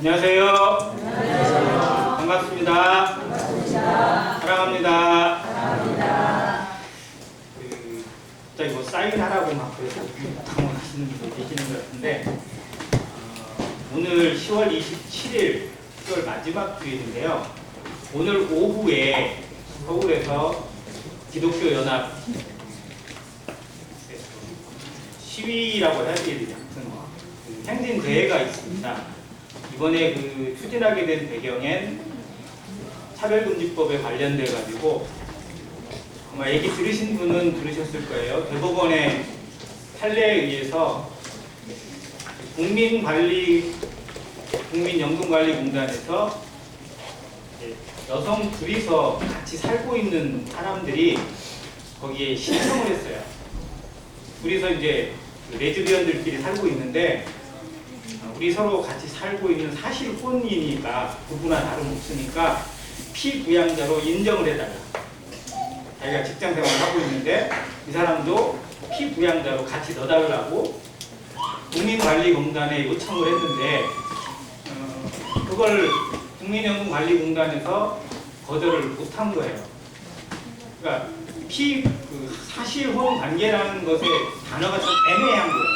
안녕하세요. 안녕하세요. 반갑습니다. 반갑습니다. 사랑합니다. 사랑합니다. 갑자기 사인하라고 막 그래서 당황하시는 분들 계시는 것 같은데, 오늘 10월 27일 10월 마지막 주일인데요. 오늘 오후에 서울에서 기독교 연합 시위라고 해야 되지, 행진 대회가 있습니다. 이번에 추진하게 된 배경엔 차별금지법에 관련돼 가지고 아마 얘기 들으신 분은 들으셨을 거예요. 대법원의 판례에 의해서 국민연금관리공단에서 여성 둘이서 같이 살고 있는 사람들이 거기에 신청을 했어요. 둘이서 이제 레즈비언들끼리 살고 있는데, 우리 서로 같이 살고 있는 사실 혼인이니까 부부나 다름없으니까 피부양자로 인정을 해달라. 자기가 직장생활을 하고 있는데 이 사람도 피부양자로 같이 넣어달라고 국민관리공단에 요청을 했는데, 그걸 국민연금관리공단에서 거절을 못한 거예요. 그러니까 사실혼 관계라는 것의 단어가 좀 애매한 거예요.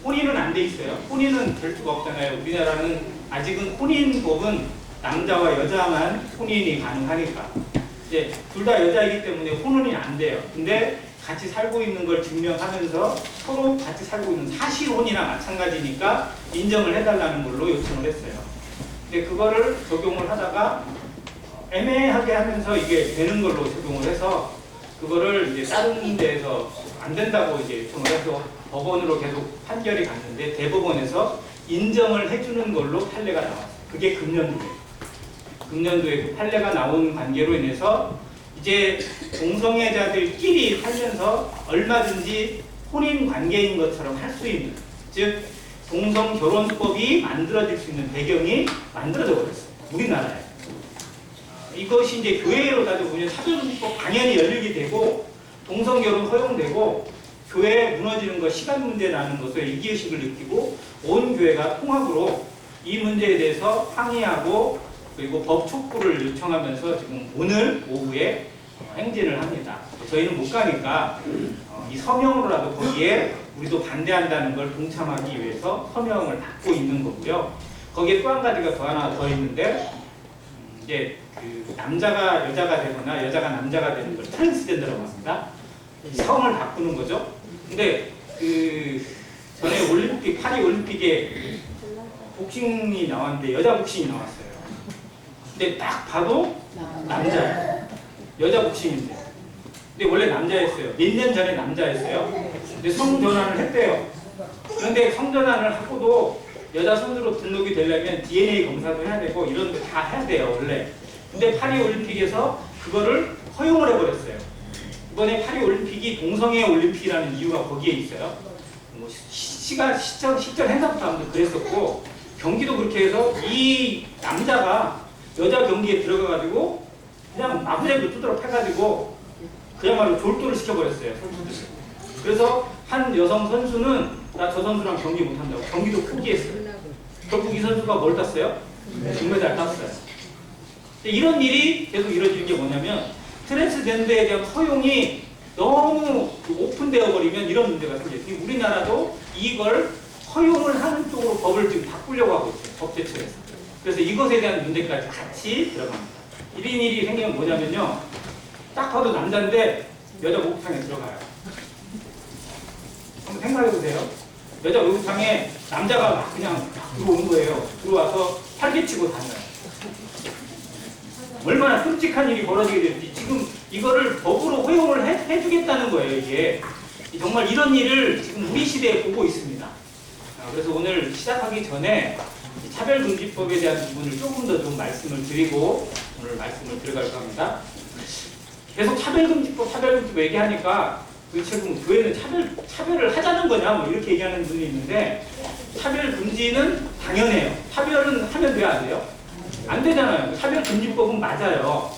혼인은 안 돼 있어요. 혼인은 될 수가 없잖아요. 우리나라는 아직은 혼인법은 남자와 여자만 혼인이 가능하니까. 이제 둘 다 여자이기 때문에 혼인이 안 돼요. 근데 같이 살고 있는 걸 증명하면서 서로 같이 살고 있는 사실혼이나 마찬가지니까 인정을 해달라는 걸로 요청을 했어요. 근데 그거를 적용을 하다가 애매하게 하면서 이게 되는 걸로 적용을 해서 그거를 이제 다른 데에서 안 된다고 이제 요청을 해서 법원으로 계속 판결이 갔는데 대법원에서 인정을 해주는 걸로 판례가 나왔어요. 그게 금년도에 그 판례가 나온 관계로 인해서 이제 동성애자들끼리 살면서 얼마든지 혼인 관계인 것처럼 할 수 있는, 즉 동성결혼법이 만들어질 수 있는 배경이 만들어져 버렸어요. 우리나라에. 이것이 이제 교회로 따져보면 차별금지법 당연히 열리게 되고 동성결혼 허용되고 교회 무너지는 것 시간 문제라는 것을 위기의식을 느끼고 온 교회가 통합으로 이 문제에 대해서 항의하고 그리고 법 촉구를 요청하면서 지금 오늘 오후에 행진을 합니다. 저희는 못 가니까 이 서명으로라도 거기에 우리도 반대한다는 걸 동참하기 위해서 서명을 받고 있는 거고요. 거기에 또 한 가지가 하나 더 있는데, 이제 남자가 여자가 되거나 여자가 남자가 되는 걸 트랜스젠더라고 합니다. 성을 바꾸는 거죠. 근데 전에 파리 올림픽에 복싱이 나왔는데 여자 복싱이 나왔어요. 근데 딱 봐도 남자예요. 여자 복싱인데. 근데 원래 남자였어요. 몇 년 전에 남자였어요. 근데 성전환을 했대요. 그런데 성전환을 하고도 여자 선수로 등록이 되려면 DNA 검사도 해야 되고 이런 거 다 해야 돼요, 원래. 근데 파리 올림픽에서 그거를 허용을 해버렸어요. 이번에 파리 올림픽이 동성애 올림픽이라는 이유가 거기에 있어요. 시절 행사부터 아무튼 그랬었고, 경기도 그렇게 해서 이 남자가 여자 경기에 들어가가지고 그냥 마구잡이로 두드러 패가지고 그야말로 졸도를 시켜버렸어요, 선수들. 그래서 한 여성 선수는 나 저 선수랑 경기 못한다고 경기도 포기했어요. 결국 이 선수가 뭘 땄어요? 금메달 땄어요. 이런 일이 계속 이루어지는 게 뭐냐면, 트랜스젠더에 대한 허용이 너무 오픈되어 버리면 이런 문제가 생겨요. 우리나라도 이걸 허용을 하는 쪽으로 법을 지금 바꾸려고 하고 있어요, 법제처에서. 그래서 이것에 대한 문제까지 같이 들어갑니다. 1인 1이 생기면 뭐냐면요, 딱 봐도 남자인데 여자 목욕탕에 들어가요. 한번 생각해보세요. 여자 목욕탕에 남자가 막 그냥 들어오는 거예요. 들어와서 활개치고 다녀요. 얼마나 끔찍한 일이 벌어지게 될지. 지금 이거를 법으로 허용을 해주겠다는 거예요, 이게. 정말 이런 일을 지금 우리 시대에 보고 있습니다. 그래서 오늘 시작하기 전에 차별금지법에 대한 부분을 조금 더 좀 말씀을 드리고 오늘 말씀을 들어갈까 합니다. 계속 차별금지법 얘기하니까 도대체 그럼 교회는 차별을 하자는 거냐 뭐 이렇게 얘기하는 분이 있는데, 차별금지는 당연해요. 차별은 하면 돼야 안 돼요? 안 되잖아요. 차별금지법은 맞아요.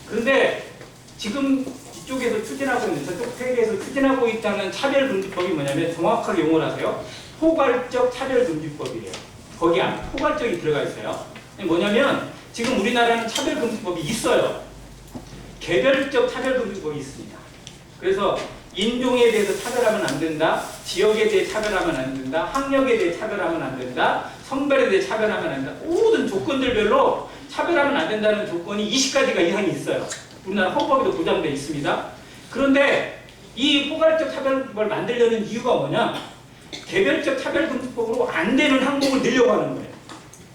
그런데 지금 이쪽에서 추진하고 있는, 저쪽 세계에서 추진하고 있다는 차별금지법이 뭐냐면 정확하게 용어를 하세요. 포괄적 차별금지법이래요. 거기 안에 포괄적이 들어가 있어요. 뭐냐면 지금 우리나라는 차별금지법이 있어요. 개별적 차별금지법이 있습니다. 그래서 인종에 대해서 차별하면 안 된다, 지역에 대해 차별하면 안 된다, 학력에 대해 차별하면 안 된다, 성별에 대해 차별하면 안 된다. 모든 조건들별로 차별하면 안 된다는 조건이 20가지가 이상이 있어요. 우리나라 헌법에도 보장되어 있습니다. 그런데 이 포괄적 차별금지법을 만들려는 이유가 뭐냐? 개별적 차별금지법으로 안 되는 항목을 넣으려고 하는 거예요.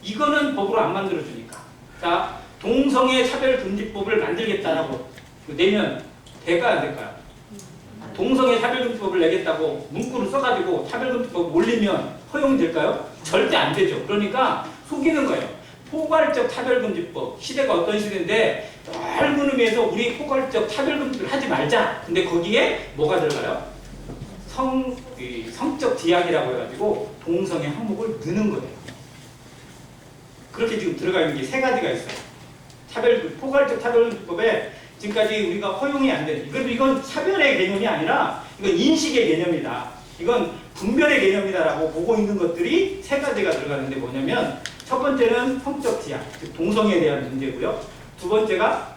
이거는 법으로 안 만들어주니까. 자, 동성애 차별금지법을 만들겠다라고 내면 될까요, 안 될까요? 동성애 차별금지법을 내겠다고 문구를 써가지고 차별금지법을 올리면 허용될까요? 절대 안 되죠. 그러니까 속이는 거예요. 포괄적 차별금지법. 시대가 어떤 시대인데 넓은 의미에서 우리 포괄적 차별금지를 하지 말자. 근데 거기에 뭐가 들어가요? 성적 지향이라고 해가지고 동성애 항목을 넣는 거예요. 그렇게 지금 들어가 있는 게 세 가지가 있어요. 포괄적 차별금지법에 지금까지 우리가 허용이 안 되는, 이건 차별의 개념이 아니라 이건 인식의 개념이다. 이건 분별의 개념이다라고 보고 있는 것들이 세 가지가 들어가는데 뭐냐면 첫 번째는 성적 지향, 즉 동성애에 대한 문제고요. 두 번째가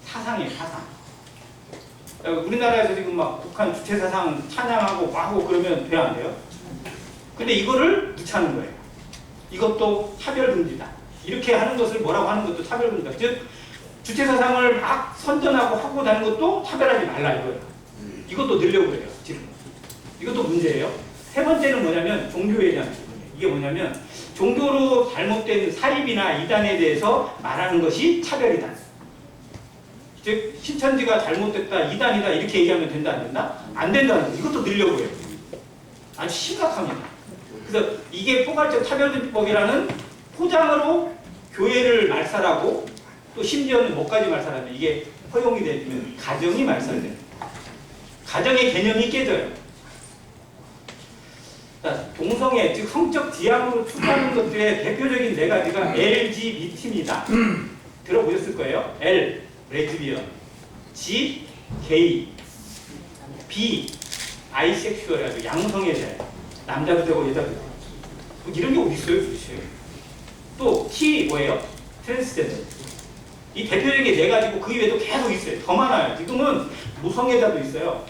사상이에요, 사상. 우리나라에서 지금 막 북한 주체사상 찬양하고 하고 그러면 돼야 안 돼요? 근데 이거를 묻히는 거예요. 이것도 차별금지다. 이렇게 하는 것을 뭐라고 하는 것도 차별금지다. 즉 주체사상을 막 선전하고 하고 다는 것도 차별하지 말라 이거예요. 이것도 넣으려고 해요. 지금. 이것도 문제예요. 세 번째는 뭐냐면 종교에 대한 문제. 이게 뭐냐면 종교로 잘못된 사입이나 이단에 대해서 말하는 것이 차별이다. 즉 신천지가 잘못됐다, 이단이다 이렇게 얘기하면 된다, 안 된다? 안 된다는 거예요. 이것도 넣으려고 해요. 아주 심각합니다. 그래서 이게 포괄적 차별금지법이라는 포장으로 교회를 말살하고 또 심지어는 뭐까지 말살하면 이게 허용이 되면 가정이 말살돼요. 가정의 개념이 깨져요. 자, 동성애, 즉 성적 지향으로 추구하는 것들의 대표적인 네 가지가 LGBT입니다. 들어보셨을 거예요. L, 레즈비언, G, 게이, B, 아이섹슈얼 해가지고 양성에 대해 남자도 되고 여자도 되고 이런 게 어디 있어요, 도대체? 또 T 뭐예요? 트랜스젠더. 이 대표적인 게 네 가지고 그 이외에도 계속 있어요. 더 많아요. 지금은 무성애자도 있어요.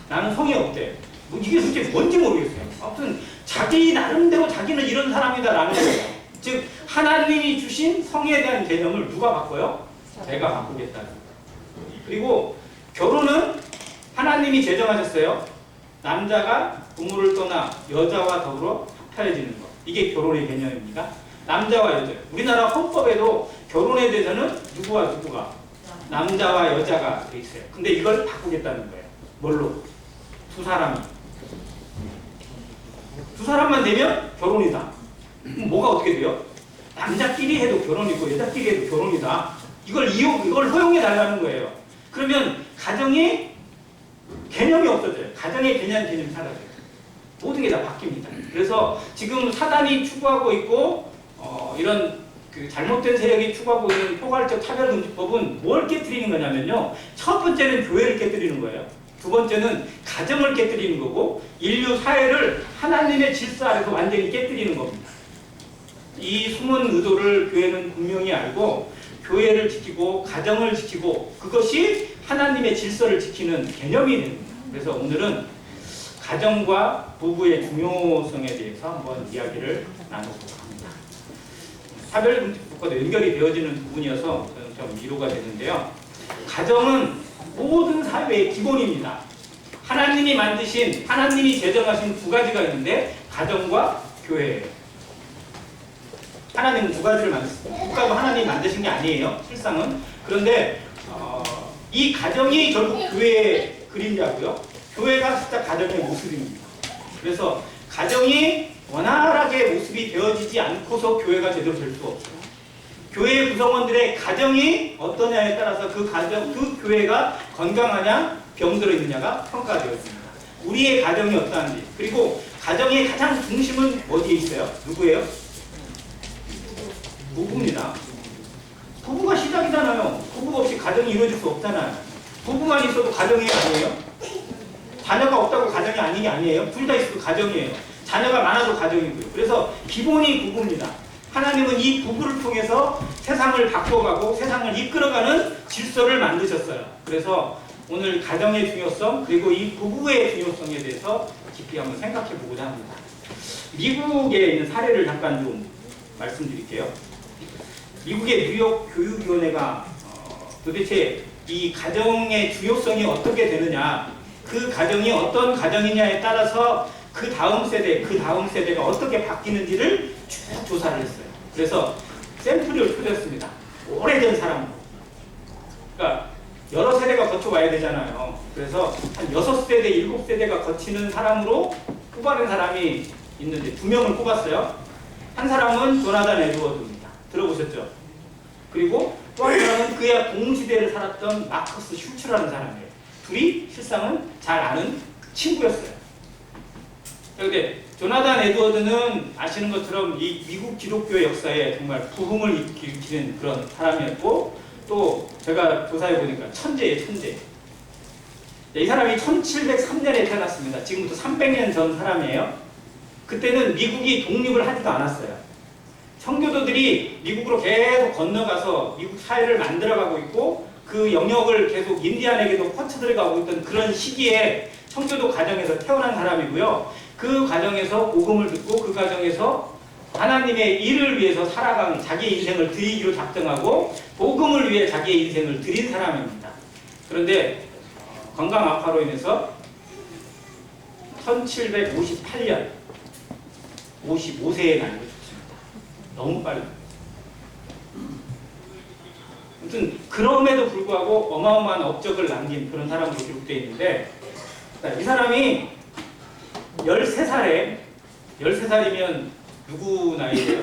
나는 성이 없대. 뭐 이게 도대체 뭔지 모르겠어요. 아무튼 자기 나름대로 자기는 이런 사람이다라는 거예요. 즉 하나님이 주신 성에 대한 개념을 누가 바꿔요? 내가 바꾸겠다는 거예요. 그리고 결혼은 하나님이 제정하셨어요. 남자가 부모를 떠나 여자와 더불어 합하여지는 것. 이게 결혼의 개념입니다. 남자와 여자. 우리나라 헌법에도 결혼에 대해서는 누구가 남자와 여자가 돼 있어요. 근데 이걸 바꾸겠다는 거예요. 뭘로? 두 사람만 되면 결혼이다. 그럼 뭐가 어떻게 돼요? 남자끼리 해도 결혼이고 여자끼리 해도 결혼이다. 이걸 허용해 달라는 거예요. 그러면 가정이 개념이 없어져요. 가정의 개념이 사라져요. 모든 게 다 바뀝니다. 그래서 지금 사단이 추구하고 있고 이런 그 잘못된 세력이 추구하고 있는 포괄적 차별금지법은 뭘 깨뜨리는 거냐면요. 첫 번째는 교회를 깨뜨리는 거예요. 두 번째는 가정을 깨뜨리는 거고 인류 사회를 하나님의 질서 아래서 완전히 깨뜨리는 겁니다. 이 숨은 의도를 교회는 분명히 알고 교회를 지키고 가정을 지키고 그것이 하나님의 질서를 지키는 개념이 됩니다. 그래서 오늘은 가정과 부부의 중요성에 대해서 한번 이야기를 나눠보도록 합니다. 차별금지법과도 연결이 되어지는 부분이어서 저는 좀 위로가 되는데요. 가정은 모든 사회의 기본입니다. 하나님이 만드신, 하나님이 제정하신 두 가지가 있는데 가정과 교회예요. 하나님은 두 가지를 만드셨어요. 국가도 하나님이 만드신 게 아니에요. 실상은. 그런데 이 가정이 결국 교회의 그림자고요. 교회가 진짜 가정의 모습입니다. 그래서 가정이 원활하게 모습이 되어지지 않고서 교회가 제대로 될 수가 없어요. 교회 구성원들의 가정이 어떠냐에 따라서 그 교회가 건강하냐, 병들어 있느냐가 평가되었습니다. 우리의 가정이 어떠한지, 그리고 가정의 가장 중심은 어디에 있어요? 누구예요? 부부입니다. 부부가 시작이잖아요. 부부가 없이 가정이 이루어질 수 없잖아요. 부부만 있어도 가정이 아니에요? 자녀가 없다고 가정이 아닌 게 아니에요? 둘 다 있어도 가정이에요. 자녀가 많아도 가정이고요. 그래서 기본이 부부입니다. 하나님은 이 부부를 통해서 세상을 바꿔가고 세상을 이끌어가는 질서를 만드셨어요. 그래서 오늘 가정의 중요성 그리고 이 부부의 중요성에 대해서 깊이 한번 생각해 보고자 합니다. 미국에 있는 사례를 잠깐 좀 말씀드릴게요. 미국의 뉴욕 교육위원회가 도대체 이 가정의 중요성이 어떻게 되느냐, 그 가정이 어떤 가정이냐에 따라서 그 다음 세대가 어떻게 바뀌는지를 쭉 조사를 했어요. 그래서 샘플을 초대했습니다. 오래된 사람으로. 그러니까 여러 세대가 거쳐와야 되잖아요. 그래서 한 6세대, 7세대가 거치는 사람으로 뽑아낸 사람이 있는데 2명을 뽑았어요. 한 사람은 조나단 에드워드입니다. 들어보셨죠? 그리고 또 한 사람은 그야 동시대를 살았던 마커스 슈츠라는 사람이에요. 둘이 실상은 잘 아는 친구였어요. 그런데 조나단 에드워드는 아시는 것처럼 이 미국 기독교 역사에 정말 부흥을 일으키는 그런 사람이었고, 또 제가 조사해 보니까 천재예요, 천재. 이 사람이 1703년에 태어났습니다. 지금부터 300년 전 사람이에요. 그때는 미국이 독립을 하지도 않았어요. 청교도들이 미국으로 계속 건너가서 미국 사회를 만들어가고 있고 그 영역을 계속 인디안에게도 퍼쳐들어가고 있던 그런 시기에 청교도 가정에서 태어난 사람이고요. 그 가정에서 복음을 듣고 그 가정에서 하나님의 일을 위해서 살아가는 자기의 인생을 드리기로 작정하고 복음을 위해 자기의 인생을 드린 사람입니다. 그런데 건강 악화로 인해서 1758년 55세의 나이로 죽습니다. 너무 빨리. 아무튼 그럼에도 불구하고 어마어마한 업적을 남긴 그런 사람으로 기록되어 있는데, 이 사람이 13살이면 누구 나이예요?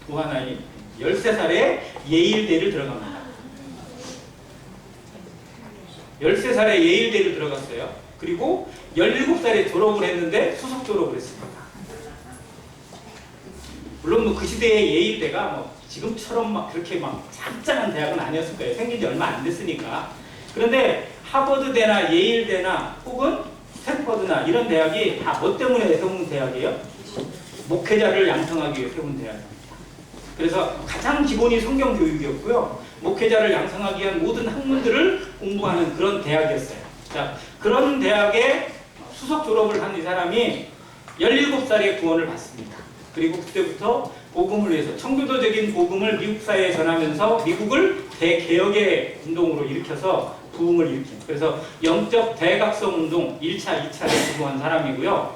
도하 나이. 13살에 예일대를 들어갑니다. 13살에 예일대를 들어갔어요. 그리고 17살에 졸업을 했는데 수석 졸업을 했습니다. 물론 그 시대의 예일대가 지금처럼 그렇게 짱짱한 대학은 아니었을 거예요. 생긴 지 얼마 안 됐으니까. 그런데 하버드대나 예일대나 혹은 스탠퍼드나 이런 대학이 다 뭐 때문에 세운 대학이에요? 목회자를 양성하기 위해 세운 대학입니다. 그래서 가장 기본이 성경 교육이었고요. 목회자를 양성하기 위한 모든 학문들을 공부하는 그런 대학이었어요. 자, 그런 대학에 수석 졸업을 한 이 사람이 17살에 구원을 받습니다. 그리고 그때부터 복음을 위해서 청교도적인 복음을 미국 사회에 전하면서 미국을 대개혁의 운동으로 일으켜서 부흥을 일으킨, 그래서 영적 대각성 운동 1차, 2차를 주도한 사람이고요.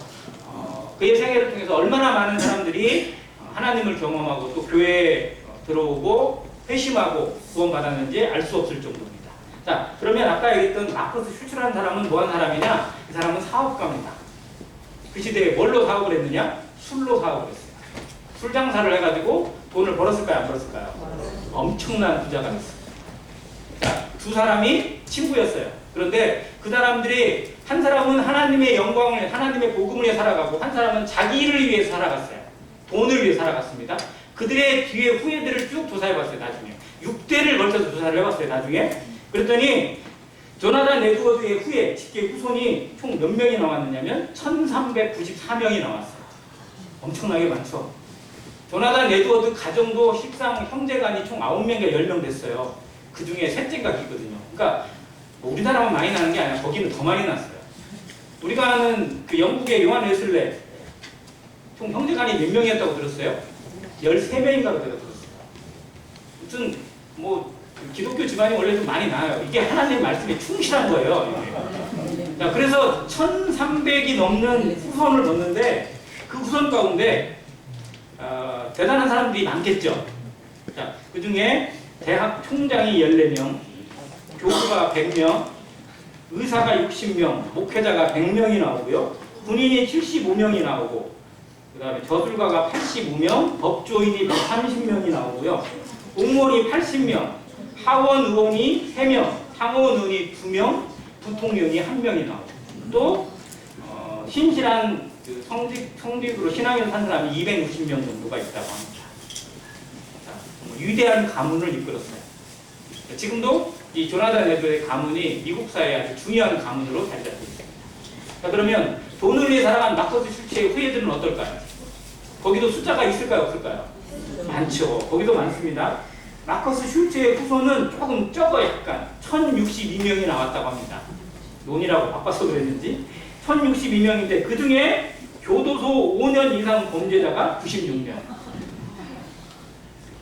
그의 생애를 통해서 얼마나 많은 사람들이 하나님을 경험하고 또 교회에 들어오고 회심하고 구원받았는지 알 수 없을 정도입니다. 자, 그러면 아까 얘기했던 마커스 슈츠라는 사람은 뭐한 사람이냐? 이 사람은 사업가입니다. 그 시대에 뭘로 사업을 했느냐? 술로 사업을 했어요. 술 장사를 해가지고 돈을 벌었을까요? 안 벌었을까요? 엄청난 부자가 됐어요. 자, 두 사람이 친구였어요. 그런데 그 사람들이 한 사람은 하나님의 영광을, 하나님의 복음을 위해 살아가고 한 사람은 자기 일을 위해서 살아갔어요. 돈을 위해 살아갔습니다. 그들의 뒤에 후예들을 쭉 조사해봤어요. 나중에 6대를 걸쳐서 조사를 해봤어요. 나중에 그랬더니 조나단 에드워드의 후예, 직계 후손이 총 몇 명이 나왔느냐면 1394명이 나왔어요. 엄청나게 많죠. 조나단 에드워드 가정도 실상 형제간이 총 9명인가 10명 됐어요. 그 중에 셋째가 있거든요. 그러니까 우리나라만 많이 나는 게 아니라 거기는 더 많이 났어요. 우리가 아는 그 영국의 요한 웨슬레 총 형제간이 몇 명이었다고 들었어요? 13명인가로 제가 들었어요. 아무튼 기독교 집안이 원래 좀 많이 나아요. 이게 하나님의 말씀에 충실한 거예요. 자, 그래서 1300이 넘는 후손을 뒀는데 그 후손 가운데 대단한 사람들이 많겠죠. 자, 그 중에 대학 총장이 14명, 교수가 100명, 의사가 60명, 목회자가 100명이 나오고요. 군인이 75명이 나오고, 그 다음에 저술가가 85명, 법조인이 130명이 나오고요. 공무원이 80명, 하원 의원이 3명, 상원 의원이 2명, 부통령이 1명이 나오고, 또 신실한 그 성직으로 신앙을 산 사람이 260명 정도가 있다고 합니다. 자, 위대한 가문을 이끌었어요. 지금도 이 조나단 에드워드의 가문이 미국 사회의 아주 중요한 가문으로 자리 잡고 있습니다. 자, 그러면 돈을 위해 살아간 마커스 슐츠의 후예들은 어떨까요? 거기도 숫자가 있을까요? 없을까요? 많죠. 거기도 많습니다. 마커스 슐츠의 후손은 조금 적어요. 약간 1062명이 나왔다고 합니다. 논이라고 바빠서 그랬는지 1062명인데 그 중에 교도소 5년 이상 범죄자가 96명,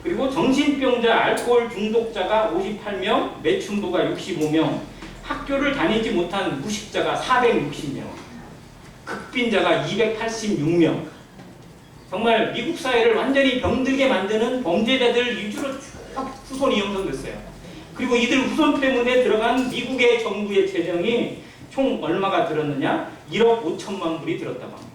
그리고 정신병자, 알코올 중독자가 58명, 매춘부가 65명, 학교를 다니지 못한 무식자가 460명, 극빈자가 286명. 정말 미국 사회를 완전히 병들게 만드는 범죄자들 위주로 쭉 후손이 형성됐어요. 그리고 이들 후손 때문에 들어간 미국의 정부의 재정이 총 얼마가 들었느냐? 1억 5천만 불이 들었다고 합니다.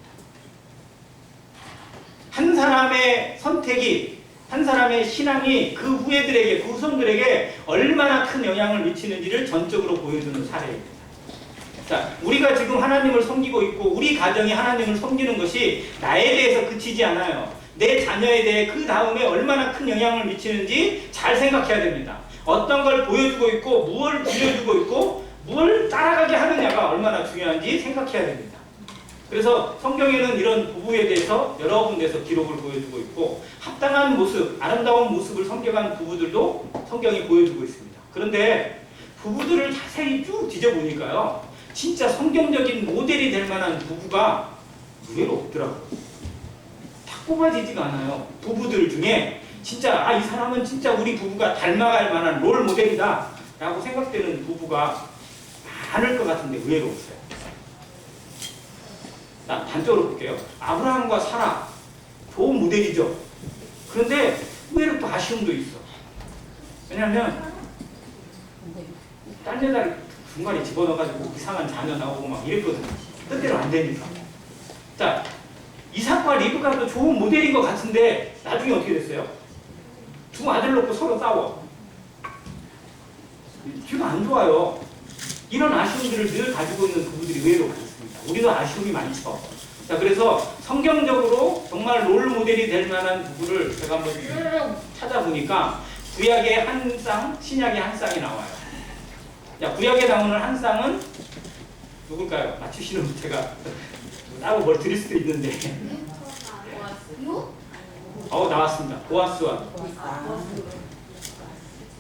한 사람의 선택이, 한 사람의 신앙이 그 후예들에게, 그 후손들에게 얼마나 큰 영향을 미치는지를 전적으로 보여주는 사례입니다. 자, 우리가 지금 하나님을 섬기고 있고 우리 가정이 하나님을 섬기는 것이 나에 대해서 그치지 않아요. 내 자녀에 대해 그 다음에 얼마나 큰 영향을 미치는지 잘 생각해야 됩니다. 어떤 걸 보여주고 있고 무엇을 들려주고 있고 무엇을 따라가게 하느냐가 얼마나 중요한지 생각해야 됩니다. 그래서 성경에는 이런 부부에 대해서 여러 군데서 기록을 보여주고 있고 합당한 모습, 아름다운 모습을 섬겨간 부부들도 성경이 보여주고 있습니다. 그런데 부부들을 자세히 쭉 뒤져보니까요, 진짜 성경적인 모델이 될 만한 부부가 의외로 없더라고요. 딱 뽑아지지가 않아요. 부부들 중에 진짜 이 사람은 진짜 우리 부부가 닮아갈 만한 롤 모델이다 라고 생각되는 부부가 많을 것 같은데 의외로 없어요. 자, 단적으로 볼게요. 아브라함과 사라, 좋은 모델이죠. 그런데 의외로 또 아쉬움도 있어. 왜냐하면 딴 여자를 중간에 집어넣어가지고 이상한 자녀 나오고 막 이랬거든요. 뜻대로 안 되니까. 자, 이삭과 리브가도 좋은 모델인 것 같은데 나중에 어떻게 됐어요? 두 아들 놓고 서로 싸워. 뒤가 안 좋아요. 이런 아쉬움들을 늘 가지고 있는 부부들이 의외로 많습니다. 우리도 아쉬움이 많죠. 자, 그래서 성경적으로 정말 롤 모델이 될 만한 부부를 제가 한번 쭉 찾아보니까 구약의 한 쌍, 신약의 한 쌍이 나와요. 자, 구약에 나오는 한 쌍은 누굴까요? 맞추시는 분 제가 따로 뭘 드릴 수도 있는데. 나왔습니다. 보아스와.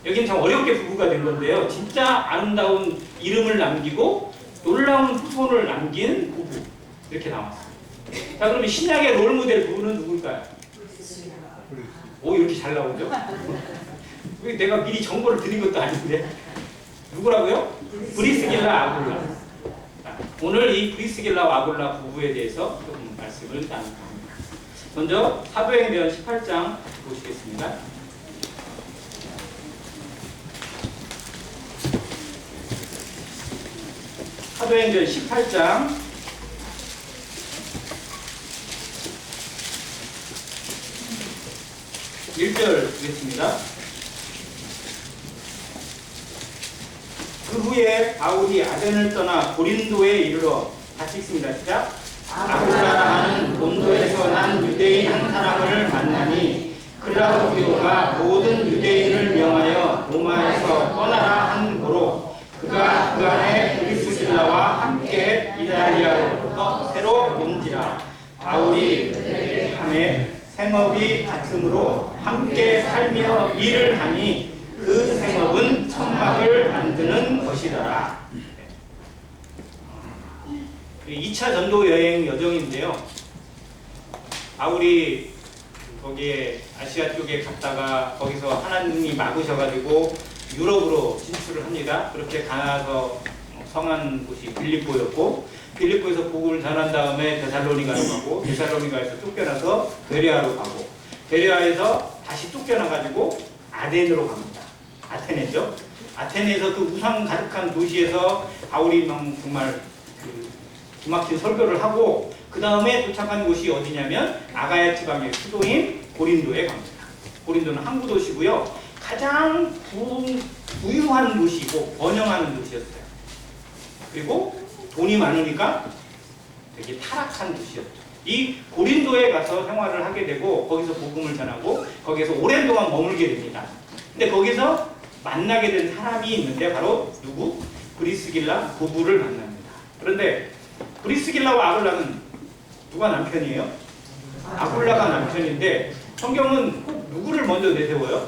여기는 참 어렵게 부부가 된 건데요. 진짜 아름다운 이름을 남기고 놀라운 후손을 남긴 부부. 이렇게 나왔어요. 자, 그러면 신약의 롤모델 부부는 누굴까요? 오, 이렇게 잘 나오죠? 내가 미리 정보를 드린 것도 아닌데. 누구라고요? 브리스길라, 아굴라. 오늘 이 브리스길라와 아굴라 부부에 대해서 조금 말씀을 나누고 합니다. 먼저 사도행전 18장 보시겠습니다. 사도행전 18장 1절 보겠습니다. 그 후에 바울이 아덴을 떠나 고린도에 이르러 같이 읽습니다. 시작. 아굴라라는 본도에서 난 유대인 한 사람을 만나니 클라우디오가 모든 유대인을 명하여 로마에서 떠나라 한 고로 그가 그 안에 브리스길라와 함께 이달리아로부터 새로 온지라. 바울이 그들에게 하매 생업이 같으므로 함께 살며 일을 하니 그 생업은 천막을 만드는 것이더라. 2차 전도 여행 여정인데요. 바울이 거기에 아시아 쪽에 갔다가 거기서 하나님이 막으셔가지고 유럽으로 진출을 합니다. 그렇게 가서 성한 곳이 빌립보였고, 빌립보에서 복음을 전한 다음에 데살로니가로 가고, 데살로니가에서 쫓겨나서 베레아로 가고, 베레아에서 다시 쫓겨나가지고 아덴으로 갑니다. 아테네죠. 아테네에서 그 우상 가득한 도시에서 바울이 정말 기막힌 설교를 하고, 그 다음에 도착한 곳이 어디냐면 아가야 지방의 수도인 고린도에 갑니다. 고린도는 항구 도시고요. 가장 부유한 도시고 번영하는 도시였어요. 그리고 돈이 많으니까 되게 타락한 도시였죠. 이 고린도에 가서 생활을 하게 되고 거기서 복음을 전하고 거기서 오랜 동안 머물게 됩니다. 근데 거기서 만나게 된 사람이 있는데 바로 누구? 브리스길라 부부를 만납니다. 그런데 브리스길라와 아굴라는 누가 남편이에요? 아굴라가 남편인데 성경은 꼭 누구를 먼저 내세워요?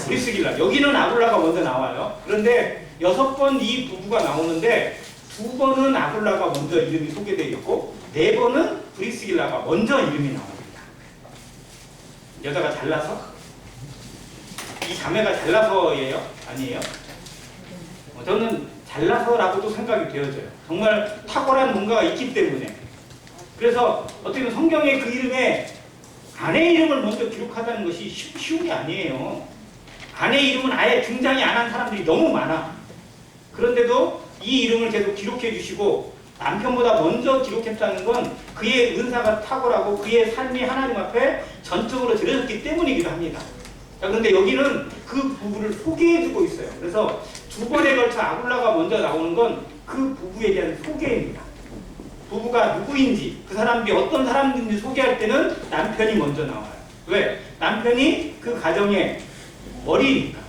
브리스길라. 여기는 아굴라가 먼저 나와요. 그런데 6번 이 부부가 나오는데 2번은 아굴라가 먼저 이름이 소개되어 있고 4번은 브리스길라가 먼저 이름이 나옵니다. 여자가 잘나서? 이 자매가 잘나서예요? 아니에요? 저는 잘나서라고도 생각이 되어져요. 정말 탁월한 뭔가가 있기 때문에. 그래서 어떻게 보면 성경의 그 이름에 아내 이름을 먼저 기록하다는 것이 쉬운 게 아니에요. 아내 이름은 아예 등장이 안 한 사람들이 너무 많아. 그런데도 이 이름을 계속 기록해 주시고 남편보다 먼저 기록했다는 건 그의 은사가 탁월하고 그의 삶이 하나님 앞에 전적으로 드려졌기 때문이기도 합니다. 그런데 여기는 그 부부를 소개해 주고 있어요. 그래서 2번에 걸쳐 아굴라가 먼저 나오는 건 그 부부에 대한 소개입니다. 부부가 누구인지, 그 사람들이 어떤 사람인지 소개할 때는 남편이 먼저 나와요. 왜? 남편이 그 가정의 머리니까.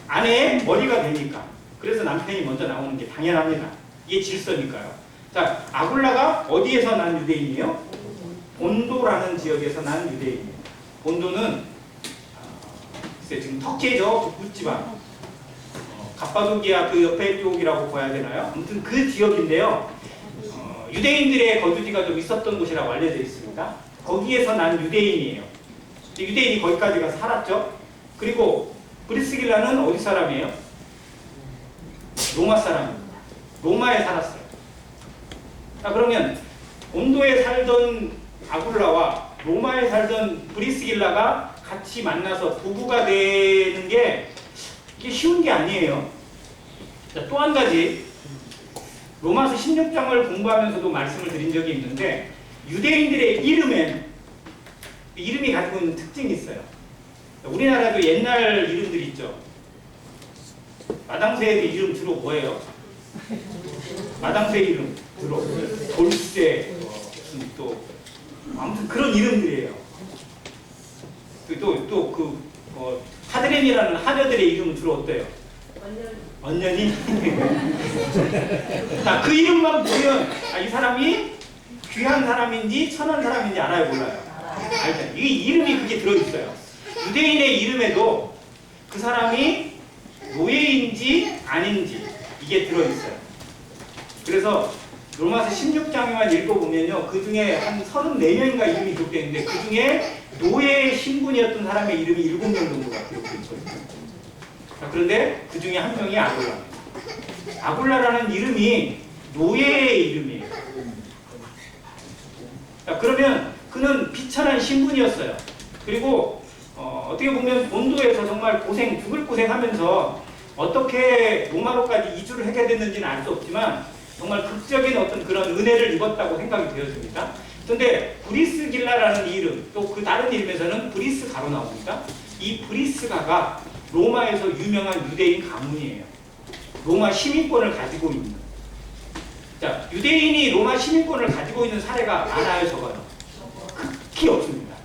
아내의 머리가 되니까. 그래서 남편이 먼저 나오는 게 당연합니다. 이게 질서니까요. 자, 아굴라가 어디에서 난 유대인이에요? 본도라는 지역에서 난 유대인이에요. 본도는 지금 터키죠. 북부지방. 갑바도기아 그 옆에 쪽이라고 봐야 되나요? 아무튼 그 지역인데요. 유대인들의 거주지가 좀 있었던 곳이라고 알려져 있습니다. 거기에서 난 유대인이에요. 유대인이 거기까지 가서 살았죠. 그리고 브리스길라는 어디 사람이에요? 로마 사람입니다. 로마에 살았어요. 자, 그러면 본도에 살던 아굴라와 로마에 살던 브리스길라가 같이 만나서 부부가 되는 게 이게 쉬운 게 아니에요. 또 한 가지, 로마서 16장을 공부하면서도 말씀을 드린 적이 있는데 유대인들의 이름엔 이름이 가지고 있는 특징이 있어요. 우리나라도 옛날 이름들이 있죠. 마당새의 이름 주로 뭐예요? 마당새 이름 주로 돌쇠, 또 아무튼 그런 이름들이에요. 또 하드렘이라는 하녀들의 이름은 주로 어때요? 언년이? 자, 그 이름만 보면 이 사람이 귀한 사람인지 천한 사람인지 알아요, 몰라요? 알죠? 이 이름이 그게 들어있어요. 유대인의 이름에도 그 사람이 노예인지 아닌지 이게 들어있어요. 그래서 로마서 16장에만 읽어보면요, 그 중에 한 34명인가 이름이 기록되어 있는데 그 중에 노예 신분이었던 사람의 이름이 7명 정도가 기록되어 있거든요. 그런데 그 중에 한 명이 아굴라입니다. 아굴라라는 이름이 노예의 이름이에요. 자, 그러면 그는 비천한 신분이었어요. 그리고 어떻게 보면 본도에서 정말 죽을 고생하면서 어떻게 로마로까지 이주를 하게 됐는지는 알 수 없지만 정말 극적인 어떤 그런 은혜를 입었다고 생각이 되어집니다. 그런데 브리스길라라는 이름, 또 그 다른 이름에서는 브리스가로 나옵니다. 이 브리스가가 로마에서 유명한 유대인 가문이에요. 로마 시민권을 가지고 있는. 자, 유대인이 로마 시민권을 가지고 있는 사례가 많아요, 적어요. 극히 없습니다.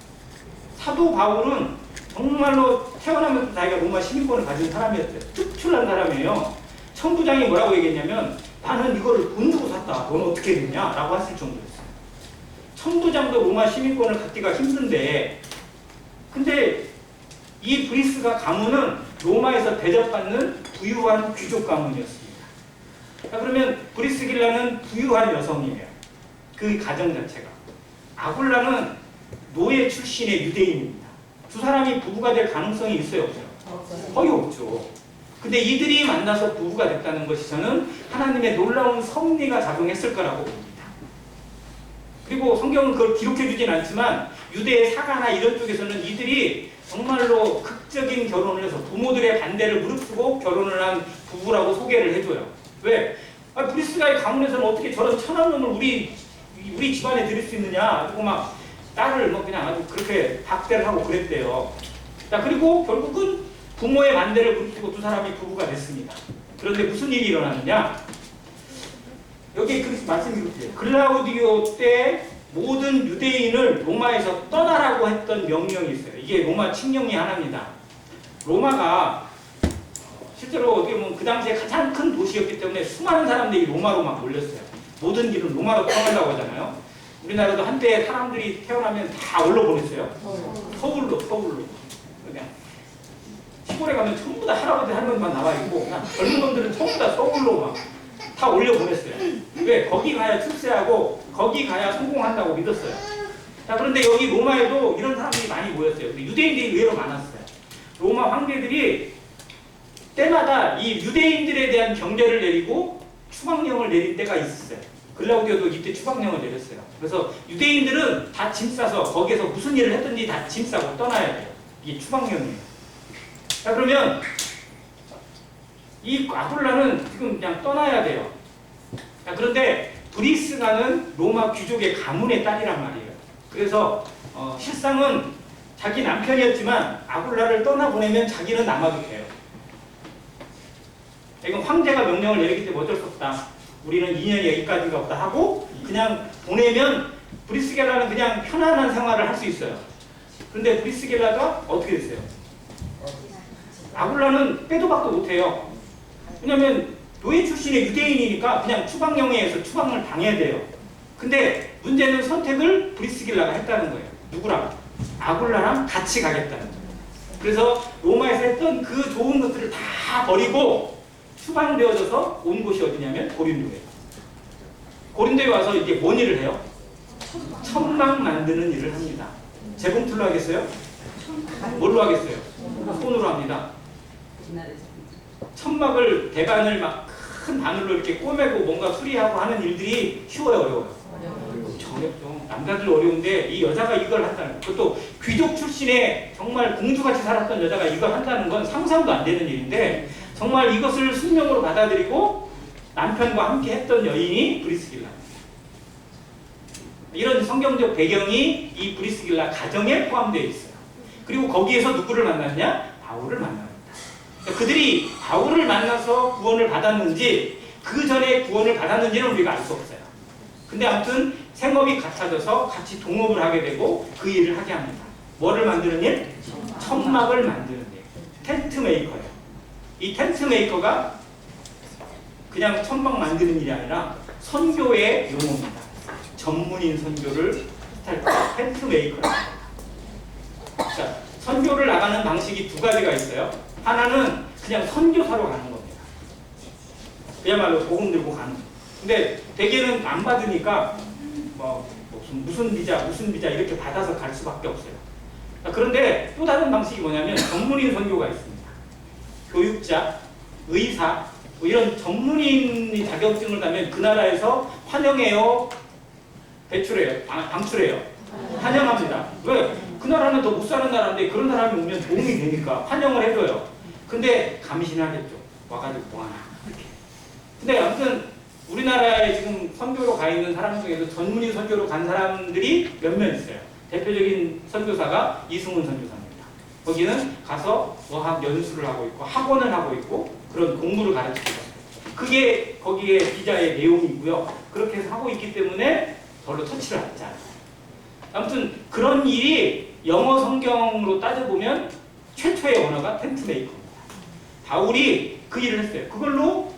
사도 바울은 정말로 태어나면서 자기가 로마 시민권을 가진 사람이었어요. 특출난 사람이에요. 천부장이 뭐라고 얘기했냐면 나는 이거를 돈 주고 샀다. 너는 어떻게 됐냐? 라고 했을 정도였어요. 천부장도 로마 시민권을 갖기가 힘든데 근데 이 브리스가 가문은 로마에서 대접받는 부유한 귀족 가문이었습니다. 그러면 브리스길라는 부유한 여성이에요. 그 가정 자체가. 아굴라는 노예 출신의 유대인입니다. 두 사람이 부부가 될 가능성이 있어요, 없어요? 거의 없죠. 근데 이들이 만나서 부부가 됐다는 것이 저는 하나님의 놀라운 섭리가 작용했을 거라고 봅니다. 그리고 성경은 그걸 기록해 주진 않지만 유대의 사가나 이런 쪽에서는 이들이 정말로 극적인 결혼을 해서 부모들의 반대를 무릅쓰고 결혼을 한 부부라고 소개를 해줘요. 왜? 브리스가의 가문에서는 어떻게 저런 천한 놈을 우리 집안에 들일 수 있느냐? 그리고 막 딸을 그냥 아주 그렇게 박대를 하고 그랬대요. 자, 그리고 결국은 부모의 반대를 무릅쓰고 두 사람이 부부가 됐습니다. 그런데 무슨 일이 일어났느냐? 여기 그렇게 말씀드릴게요. 글라우디오 때 모든 유대인을 로마에서 떠나라고 했던 명령이 있어요. 이게 로마 칙령이 하나입니다. 로마가 실제로 어떻게 보면 그 당시에 가장 큰 도시였기 때문에 수많은 사람들이 로마로 막 몰렸어요. 모든 길은 로마로 통한다고 하잖아요. 우리나라도 한때 사람들이 태어나면 다 어디로 보냈어요? 서울로. 그냥 시골에 가면 전부 다 할아버지 할머니만 나와 있고 그냥 젊은 놈들은 전부 다 서울로 막 다 올려 보냈어요. 왜? 거기 가야 출세하고 거기 가야 성공한다고 믿었어요. 자, 그런데 여기 로마에도 이런 사람들이 많이 모였어요. 유대인들이 의외로 많았어요. 로마 황제들이 때마다 이 유대인들에 대한 경계를 내리고 추방령을 내린 때가 있었어요. 글라우디오도 이때 추방령을 내렸어요. 그래서 유대인들은 다 짐 싸서 거기에서 무슨 일을 했든지 다 짐 싸고 떠나야 돼요. 이게 추방령이에요. 자, 그러면 이 아굴라는 지금 그냥 떠나야 돼요. 자, 그런데 브리스가는 로마 귀족의 가문의 딸이란 말이에요. 그래서 실상은 자기 남편이었지만 아굴라를 떠나보내면 자기는 남아도 돼요. 이건 황제가 명령을 내리기 때문에 어쩔 수 없다. 우리는 인연이 여기까지가 없다 하고 그냥 보내면 브리스겔라는 그냥 편안한 생활을 할 수 있어요. 그런데 브리스겔라가 어떻게 됐어요? 아굴라는 빼도 박도 못해요. 왜냐면 노예 출신의 유대인이니까 그냥 추방령에 의해서 추방을 당해야 돼요. 근데 문제는 선택을 브리스길라가 했다는 거예요. 누구랑? 아굴라랑 같이 가겠다는 거예요. 그래서 로마에서 했던 그 좋은 것들을 다 버리고 추방되어져서 온 곳이 어디냐면 고린도예요. 고린도에 와서 이게 뭔 일을 해요? 천막 만드는 일을 합니다. 재봉틀로 하겠어요? 뭘로 하겠어요? 손으로 합니다. 천막을 대반을 막 큰 바늘로 이렇게 꼬매고 뭔가 수리하고 하는 일들이 쉬워요, 어려워요? 어렵죠. 남자들 어려운데 이 여자가 이걸 한다는 거. 그것도 귀족 출신의 정말 공주같이 살았던 여자가 이걸 한다는 건 상상도 안 되는 일인데 정말 이것을 숙명으로 받아들이고 남편과 함께 했던 여인이 브리스길라. 이런 성경적 배경이 이 브리스길라 가정에 포함되어 있어요. 그리고 거기에서 누구를 만났냐? 바울을 만납니다. 그들이 바울을 만나서 구원을 받았는지 그 전에 구원을 받았는지는 우리가 알 수 없어요. 근데 아무튼 생업이 같아져서 같이 동업을 하게 되고 그 일을 하게 합니다. 뭐를 만드는 일? 천막을 만드는 일. 텐트 메이커예요. 이 텐트 메이커가 그냥 천막 만드는 일이 아니라 선교의 용어입니다. 전문인 선교를 할 때 텐트 메이커라고 합니다. 자, 선교를 나가는 방식이 두 가지가 있어요. 하나는 그냥 선교사로 가는 겁니다. 그야말로 복음 들고 가는 거예요. 근데 대개는 안 받으니까 무슨 비자 이렇게 받아서 갈 수밖에 없어요. 그런데 또 다른 방식이 뭐냐면 전문인 선교가 있습니다. 교육자, 의사 뭐 이런 전문인이 자격증을 따면 그 나라에서 환영해요, 배출해요, 방출해요, 환영합니다. 왜? 그 나라는 더 못 사는 나라인데 그런 사람이 오면 도움이 되니까 환영을 해줘요. 근데 감시하겠죠. 와가지고 뭐하나 이렇게. 근데 아무튼 우리나라에 지금 선교로 가 있는 사람 중에서 전문인 선교로 간 사람들이 몇몇 있어요. 대표적인 선교사가 이승훈 선교사입니다. 거기는 가서 어학 연수를 하고 있고 학원을 하고 있고 그런 공부를 가르치고 있어요. 그게 거기에 기자의 내용이고요. 그렇게 해서 하고 있기 때문에 별로 터치를 하지 않아요. 아무튼 그런 일이 영어 성경으로 따져보면 최초의 언어가 텐트 메이커입니다. 바울이 그 일을 했어요. 그걸로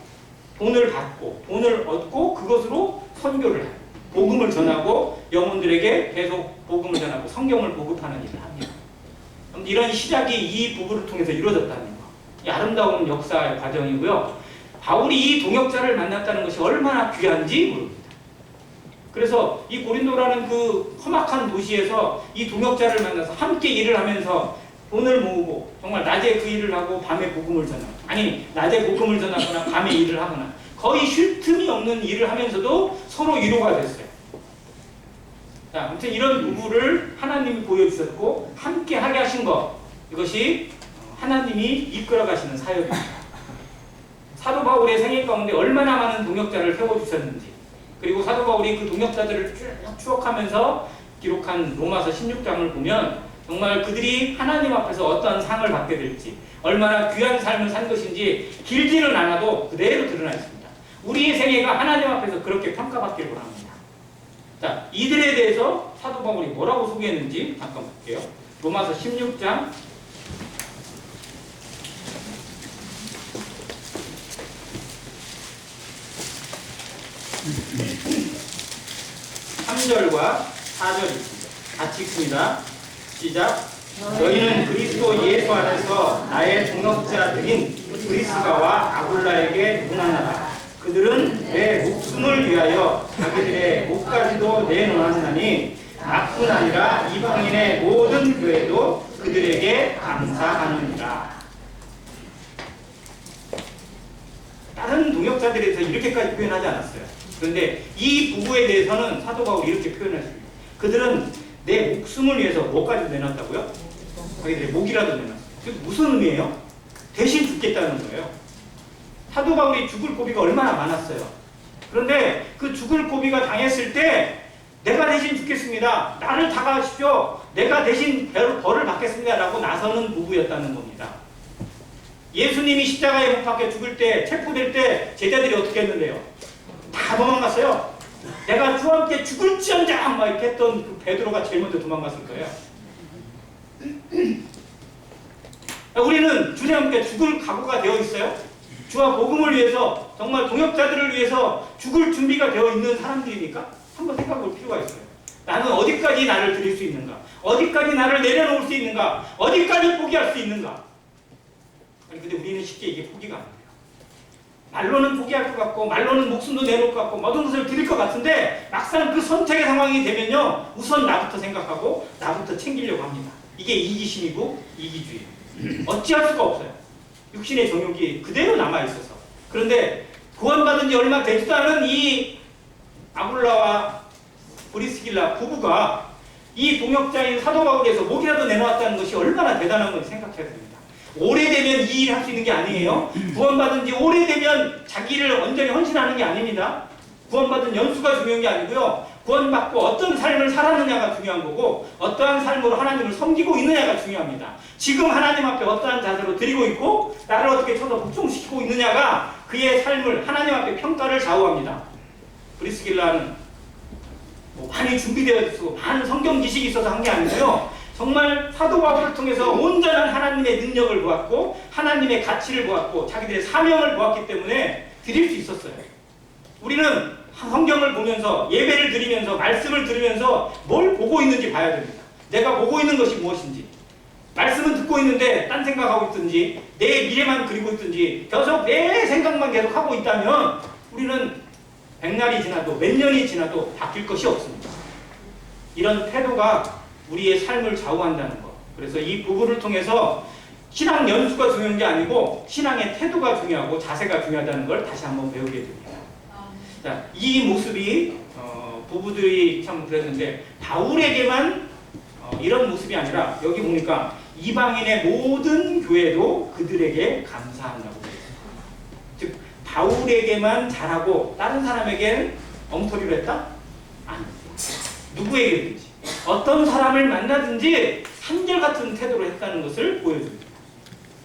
돈을 받고 돈을 얻고 그것으로 선교를 해요. 복음을 전하고 영혼들에게 계속 복음을 전하고 성경을 보급하는 일을 합니다. 이런 시작이 이 부부를 통해서 이루어졌다는 거. 이 아름다운 역사의 과정이고요. 바울이 이 동역자를 만났다는 것이 얼마나 귀한지 모릅니다. 그래서 이 고린도라는 그 험악한 도시에서 이 동역자를 만나서 함께 일을 하면서 돈을 모으고 정말 낮에 그 일을 하고 밤에 복음을 전하고 아니 낮에 복음을 전하거나 밤에 일을 하거나 거의 쉴 틈이 없는 일을 하면서도 서로 위로가 됐어요. 자, 아무튼 이런 부부를 하나님이 보여주셨고 함께 하게 하신 것 이것이 하나님이 이끌어 가시는 사역입니다. 사도 바울의 생애 가운데 얼마나 많은 동역자를 세워주셨는지 그리고 사도 바울이 그 동역자들을 쭉 추억하면서 기록한 로마서 16장을 보면 정말 그들이 하나님 앞에서 어떠한 상을 받게 될지 얼마나 귀한 삶을 산 것인지 길지는 않아도 그대로 드러나 있습니다. 우리의 생애가 하나님 앞에서 그렇게 평가받길 원합니다. 자, 이들에 대해서 사도 바울이 뭐라고 소개했는지 잠깐 볼게요. 로마서 16장 1 3절과 4절 있습니다. 같이 읽습니다. 시작. 너희는 그리스도 예수 안에서 나의 동역자들인 브리스가와 아굴라에게 문안하라. 그들은 내 목숨을 위하여 자기들의 목까지도 내놓았나니 나뿐 아니라 이방인의 모든 교회도 그들에게 감사하느니라. 다른 동역자들에 대해서 이렇게까지 표현하지 않았어요. 그런데 이 부부에 대해서는 사도 바울이 이렇게 표현했습니다. 그들은 내 목숨을 위해서 뭐까지 내놨다고요? 자기들의 목이라도 내놨어요. 무슨 의미예요? 대신 죽겠다는 거예요. 사도 바울이 죽을 고비가 얼마나 많았어요. 그런데 그 죽을 고비가 당했을 때 내가 대신 죽겠습니다. 나를 다가가십시오. 내가 대신 벌을 받겠습니다. 라고 나서는 부부였다는 겁니다. 예수님이 십자가에 못 박혀 죽을 때, 체포될 때 제자들이 어떻게 했는데요? 다 도망갔어요. 내가 주와 함께 죽을지언정 막 이렇게 했던 그 베드로가 제일 먼저 도망갔을 거예요. 우리는 주님 함께 죽을 각오가 되어 있어요. 주와 복음을 위해서, 정말 동역자들을 위해서 죽을 준비가 되어 있는 사람들이니까 한번 생각해 볼 필요가 있어요. 나는 어디까지 나를 드릴 수 있는가? 어디까지 나를 내려놓을 수 있는가? 어디까지 포기할 수 있는가? 아니 근데 우리는 쉽게 이게 포기가 안 돼요. 말로는 포기할 것 같고 말로는 목숨도 내놓을 것 같고 모든 것을 드릴 것 같은데 막상 그 선택의 상황이 되면요, 우선 나부터 생각하고 나부터 챙기려고 합니다. 이게 이기심이고 이기주의. 어찌할 수가 없어요. 육신의 정욕이 그대로 남아있어서. 그런데 구원받은 지 얼마 되지도 않은 이 아굴라와 브리스길라 부부가 이 동역자인 사도 바울에서 목이라도 내놓았다는 것이 얼마나 대단한 건지 생각해야 됩니다. 오래되면 이 일을 할 수 있는 게 아니에요. 구원받은 지 오래되면 자기를 완전히 헌신하는 게 아닙니다. 구원받은 연수가 중요한 게 아니고요. 구원받고 어떤 삶을 살았느냐가 중요한 거고 어떠한 삶으로 하나님을 섬기고 있느냐가 중요합니다. 지금 하나님 앞에 어떠한 자세로 드리고 있고 나를 어떻게 쳐서 복종시키고 있느냐가 그의 삶을 하나님 앞에 평가를 좌우합니다. 브리스길라는 많이 준비되어 있고 많은 성경 지식이 있어서 한 게 아니고요. 정말 사도 바울을 통해서 온전한 하나님의 능력을 보았고 하나님의 가치를 보았고 자기들의 사명을 보았기 때문에 드릴 수 있었어요. 우리는 성경을 보면서 예배를 드리면서 말씀을 들으면서 뭘 보고 있는지 봐야 됩니다. 내가 보고 있는 것이 무엇인지. 말씀은 듣고 있는데 딴 생각하고 있든지 내 미래만 그리고 있든지 계속 내 생각만 계속 하고 있다면 우리는 100날이 지나도 몇 년이 지나도 바뀔 것이 없습니다. 이런 태도가 우리의 삶을 좌우한다는 것. 그래서 이 부부를 통해서 신앙 연수가 중요한 게 아니고 신앙의 태도가 중요하고 자세가 중요하다는 걸 다시 한번 배우게 됩니다. 자, 이 모습이 부부들이 참 그랬는데 바울에게만 이런 모습이 아니라 여기 보니까 이방인의 모든 교회도 그들에게 감사한다고 되어 있습니다. 즉 바울에게만 잘하고 다른 사람에게는 엉터리로 했다? 아닙니다. 누구에게든지 어떤 사람을 만나든지 한결같은 태도로 했다는 것을 보여줍니다.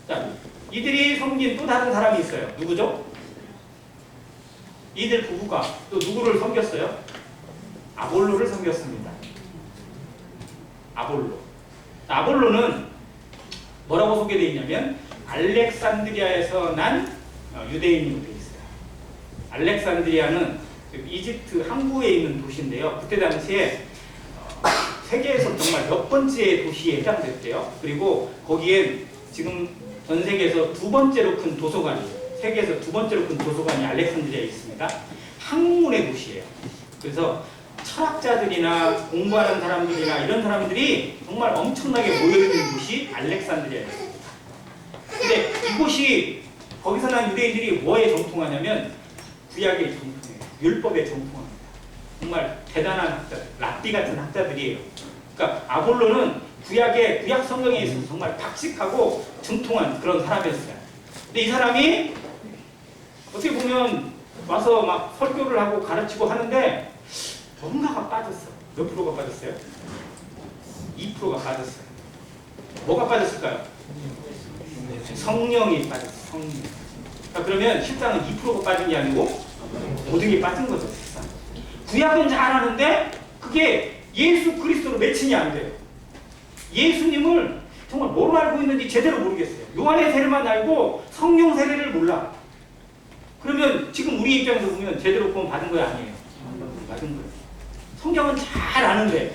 자, 이들이 섬긴 또 다른 사람이 있어요. 누구죠? 이들 부부가 또 누구를 섬겼어요? 아볼로를 섬겼습니다. 아볼로. 아볼로는 뭐라고 소개되어 있냐면 알렉산드리아에서 난 유대인으로 되어 있어요. 알렉산드리아는 이집트 항구에 있는 도시인데요. 그때 당시에 세계에서 정말 몇 번째 도시에 해당됐대요. 그리고 거기엔 지금 전 세계에서 두 번째로 큰 도서관이, 세계에서 두 번째로 큰 도서관이 알렉산드리아에 있습니다. 학문의 도시예요. 그래서 철학자들이나 공부하는 사람들이나 이런 사람들이 정말 엄청나게 모여있는 곳이 알렉산드리아였습니다. 근데 이곳이 거기서 난 유대인들이 뭐에 정통하냐면 구약에 정통해요. 율법에 정통합니다. 정말 대단한 학자들, 랍비 같은 학자들이에요. 그러니까 아볼로는 구약 성경에 있어서 정말 박식하고 정통한 그런 사람이었어요. 근데 이 사람이 어떻게 보면 와서 막 설교를 하고 가르치고 하는데 뭔가가 빠졌어. 몇 프로가 빠졌어요? 2%가 빠졌어요. 뭐가 빠졌을까요? 성령이 빠졌어요. 성령. 그러면 실상은 2%가 빠진 게 아니고 모든 게 빠진 거죠. 실상. 구약은 잘하는데 그게 예수 그리스도로 매칭이 안 돼요. 예수님을 정말 뭘 알고 있는지 제대로 모르겠어요. 요한의 세례만 알고 성령 세례를 몰라. 그러면 지금 우리 입장에서 보면 제대로 구원 받은 거야 아니에요? 받은 거예요. 성경은 잘 아는데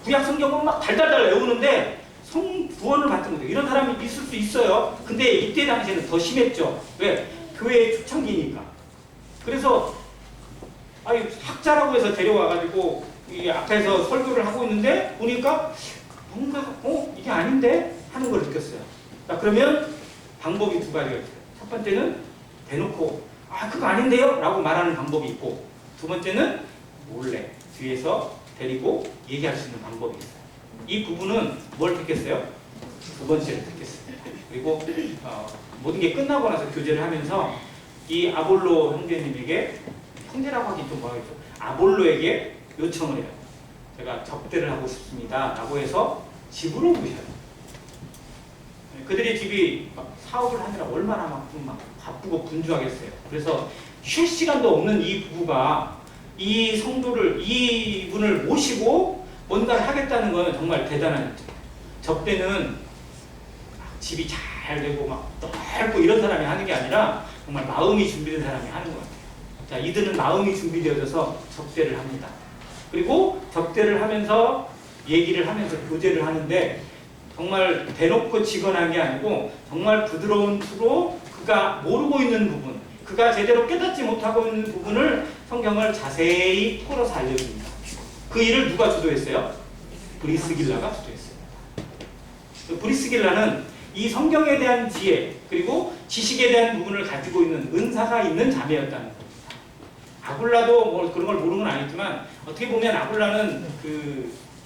구약 성경은 막 달달달 외우는데 구원을 받지 못해요. 이런 사람이 있을 수 있어요. 근데 이때 당시에는 더 심했죠. 왜? 교회의 초창기니까. 그래서 학자라고 해서 데려와가지고 이 앞에서 설교를 하고 있는데 보니까 뭔가 이게 아닌데 하는 걸 느꼈어요. 자, 그러면 방법이 두 가지가 있어요. 첫 번째는 대놓고 그거 아닌데요? 라고 말하는 방법이 있고, 두 번째는 몰래 뒤에서 데리고 얘기할 수 있는 방법이 있어요. 이 부분은 뭘 택했어요? 두 번째를 택했습니다. 그리고 모든 게 끝나고 나서 교제를 하면서 이 아볼로 형제님에게, 형제라고 하기 좀 뭐하겠죠, 아볼로에게 요청을 해요. 제가 접대를 하고 싶습니다 라고 해서 집으로 모셔요. 그들의 집이 사업을 하느라 얼마나 막 바쁘고 분주하겠어요. 그래서 쉴 시간도 없는 이 부부가 이 성도를, 이분을 모시고 뭔가를 하겠다는 건 정말 대단한 일이에요. 접대는 집이 잘 되고 막 넓고 이런 사람이 하는 게 아니라 정말 마음이 준비된 사람이 하는 것 같아요. 자, 이들은 마음이 준비되어져서 접대를 합니다. 그리고 접대를 하면서 얘기를 하면서 교제를 하는데 정말 대놓고 직언한 게 아니고 정말 부드러운 투로 그가 모르고 있는 부분, 그가 제대로 깨닫지 못하고 있는 부분을 성경을 자세히 풀어서 알려줍니다. 그 일을 누가 주도했어요? 브리스길라가 주도했어요. 브리스길라는 이 성경에 대한 지혜 그리고 지식에 대한 부분을 가지고 있는 은사가 있는 자매였다는 겁니다. 아굴라도 뭐 그런 걸 모르는 건 아니지만 어떻게 보면 아굴라는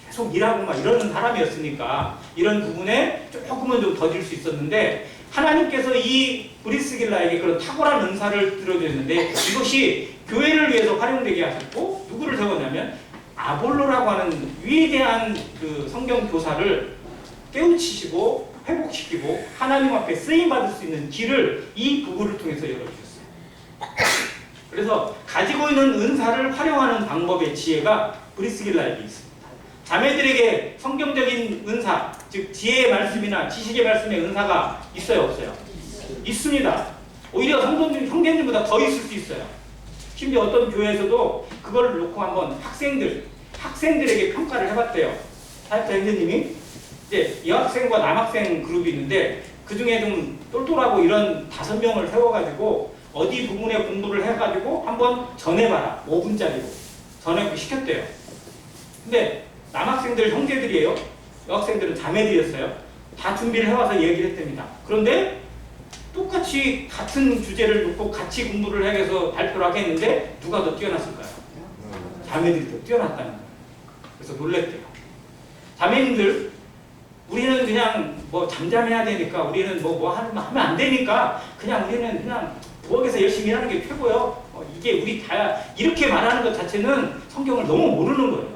계속 일하고 막 이러는 사람이었으니까 이런 부분에 조금은 좀 더딜 수 있었는데, 하나님께서 이 브리스길라에게 그런 탁월한 은사를 들어주셨는데 이것이 교회를 위해서 활용되게 하셨고, 누구를 세웠냐면 아볼로라고 하는 위대한 그 성경 교사를 깨우치시고 회복시키고 하나님 앞에 쓰임받을 수 있는 길을 이 부부를 통해서 열어주셨어요. 그래서 가지고 있는 은사를 활용하는 방법의 지혜가 브리스길라에게 있습니다. 자매들에게 성경적인 은사, 즉 지혜의 말씀이나 지식의 말씀의 은사가 있어요, 없어요? 있습니다. 오히려 성도님, 형제님보다 더 있을 수 있어요. 심지어 어떤 교회에서도 그걸 놓고 한번 학생들에게 평가를 해봤대요. 사역자 형제님이 이제 여학생과 남학생 그룹이 있는데 그 중에 좀 똘똘하고 이런 5명을 세워가지고 어디 부분에 공부를 해가지고 한번 전해봐라. 5분짜리로 전해 시켰대요. 근데 남학생들 형제들이에요. 여학생들은 자매들이었어요. 다 준비를 해와서 얘기를 했답니다. 그런데 똑같이 같은 주제를 놓고 같이 공부를 해서 발표를 하겠는데 누가 더 뛰어났을까요? 자매들이 더 뛰어났다는 거예요. 그래서 놀랬대요. 자매님들, 우리는 그냥 뭐 잠잠해야 되니까, 우리는 뭐 하면 안 되니까 그냥 우리는 그냥 부엌에서 열심히 하는 게 최고요. 이게 우리 다 이렇게 말하는 것 자체는 성경을 너무 모르는 거예요.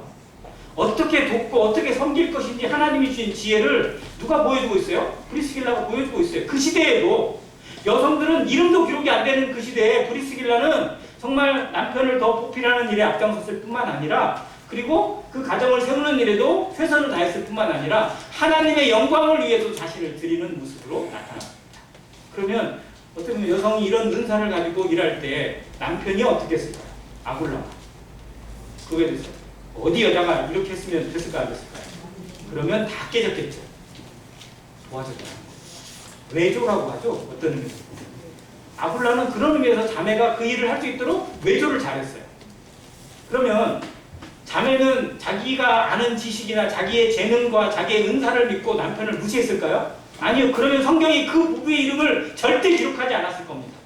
어떻게 돕고 어떻게 섬길 것인지 하나님이 주신 지혜를 누가 보여주고 있어요? 브리스길라가 보여주고 있어요. 그 시대에도 여성들은 이름도 기록이 안 되는 그 시대에 브리스길라는 정말 남편을 더 보필하는 일에 앞장섰을 뿐만 아니라, 그리고 그 가정을 세우는 일에도 최선을 다했을 뿐만 아니라 하나님의 영광을 위해서 자신을 드리는 모습으로 나타납니다. 그러면 어떻게 보면 여성이 이런 은사를 가지고 일할 때 남편이 어떻게 했을까요? 아굴라가 그거에 대해서 어디 여자가 이렇게 했으면 됐을까 안 됐을까요? 그러면 다 깨졌겠죠. 도와줬다. 외조라고 하죠. 어떤 의미에서. 아굴라는 그런 의미에서 자매가 그 일을 할 수 있도록 외조를 잘했어요. 그러면 자매는 자기가 아는 지식이나 자기의 재능과 자기의 은사를 믿고 남편을 무시했을까요? 아니요. 그러면 성경이 그 부부의 이름을 절대 기록하지 않았을 겁니다.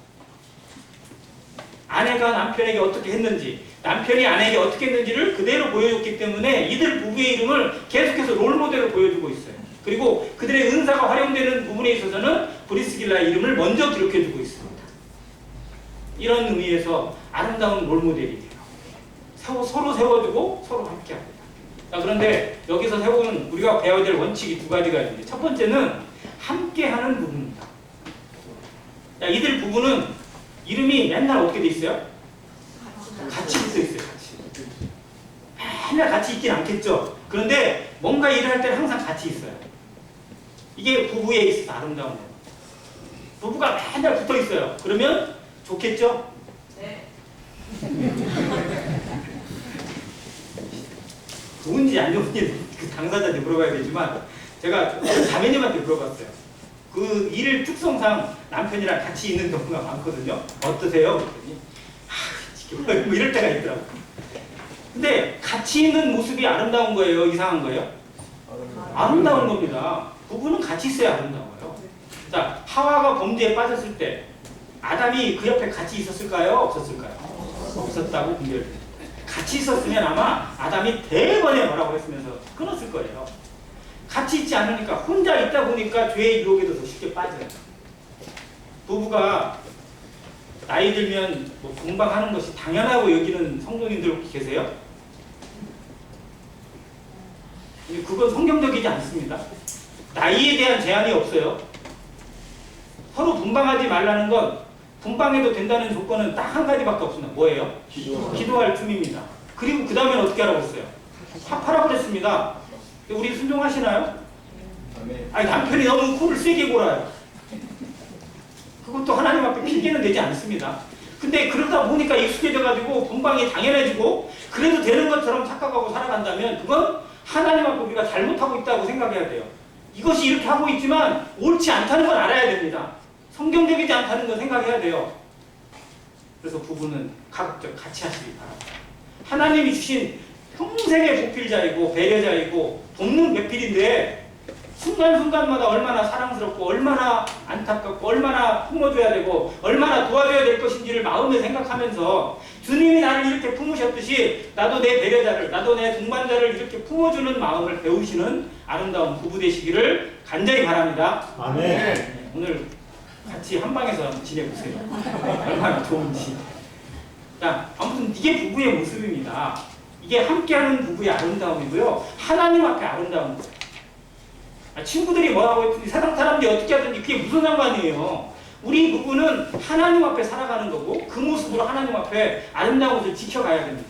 아내가 남편에게 어떻게 했는지, 남편이 아내에게 어떻게 했는지를 그대로 보여줬기 때문에 이들 부부의 이름을 계속해서 롤모델로 보여주고 있어요. 그리고 그들의 은사가 활용되는 부분에 있어서는 브리스길라의 이름을 먼저 기록해주고 있습니다. 이런 의미에서 아름다운 롤모델이 돼요. 서로 세워주고 서로 함께합니다. 자, 그런데 여기서 세우는 우리가 배워야 될 원칙이 두 가지가 있는데, 첫 번째는 함께하는 부부입니다. 자, 이들 부부는 이름이 맨날 어떻게 돼 있어요? 같이 붙어 있어요. 같이. 맨날 같이 있긴 않겠죠. 그런데 뭔가 일을 할 때는 항상 같이 있어요. 이게 부부에 있어서 아름다운 거예요. 부부가 맨날 붙어 있어요. 그러면 좋겠죠? 네. 좋은지 안 좋은지 그 당사자한테 물어봐야 되지만 제가 자매님한테 물어봤어요. 그 일 특성상 남편이랑 같이 있는 경우가 많거든요. 어떠세요? 그랬더니 뭐 이럴 때가 있더라고요. 근데 같이 있는 모습이 아름다운 거예요? 이상한 거예요? 아름다운 겁니다. 부부는 같이 있어야 아름다워요. 자, 하와가 범죄에 빠졌을 때 아담이 그 옆에 같이 있었을까요? 없었을까요? 없었다고 분별돼요. 같이 있었으면 아마 아담이 대번에 뭐라고 했으면서 끊었을 거예요. 같이 있지 않으니까 혼자 있다 보니까 죄의 유혹에도 더 쉽게 빠져요. 부부가 나이 들면 뭐 동방하는 것이 당연하고 여기는 성도님들 계세요? 그건 성경적이지 않습니다. 나이에 대한 제한이 없어요. 서로 분방하지 말라는 건 분방해도 된다는 조건은 딱 한 가지밖에 없습니다. 뭐예요? 기도할 틈입니다. 그리고 그 다음엔 어떻게 하라고 했어요? 합하라고 그랬습니다. 우리 순종하시나요? 아니 남편이 너무 코를 세게 골아요. 그것도 하나님 앞에 핑계는 되지 않습니다. 근데 그러다 보니까 익숙해져가지고 분방이 당연해지고 그래도 되는 것처럼 착각하고 살아간다면 그건 하나님 앞에 우리가 잘못하고 있다고 생각해야 돼요. 이것이 이렇게 하고 있지만 옳지 않다는 건 알아야 됩니다. 성경적이지 않다는 건 생각해야 돼요. 그래서 부부는 가급적 같이 하시기 바랍니다. 하나님이 주신 평생의 보필자이고 배려자이고 돕는 배필인데 순간순간마다 얼마나 사랑스럽고 얼마나 안타깝고 얼마나 품어줘야 되고 얼마나 도와줘야 될 것인지를 마음에 생각하면서 주님이 나를 이렇게 품으셨듯이 나도 내 배려자를 나도 내 동반자를 이렇게 품어주는 마음을 배우시는 아름다운 부부 되시기를 간절히 바랍니다. 아멘. 네, 오늘 같이 한방에서 지내보세요. 얼마나 좋은지. 자, 아무튼 이게 부부의 모습입니다. 이게 함께하는 부부의 아름다움이고요. 하나님 앞에 아름다운 거예요. 친구들이 뭐라고 했든지 세상 사람들이 어떻게 하든지 그게 무슨 상관이에요. 우리 부부는 하나님 앞에 살아가는 거고 그 모습으로 하나님 앞에 아름다운 것을 지켜가야 됩니다.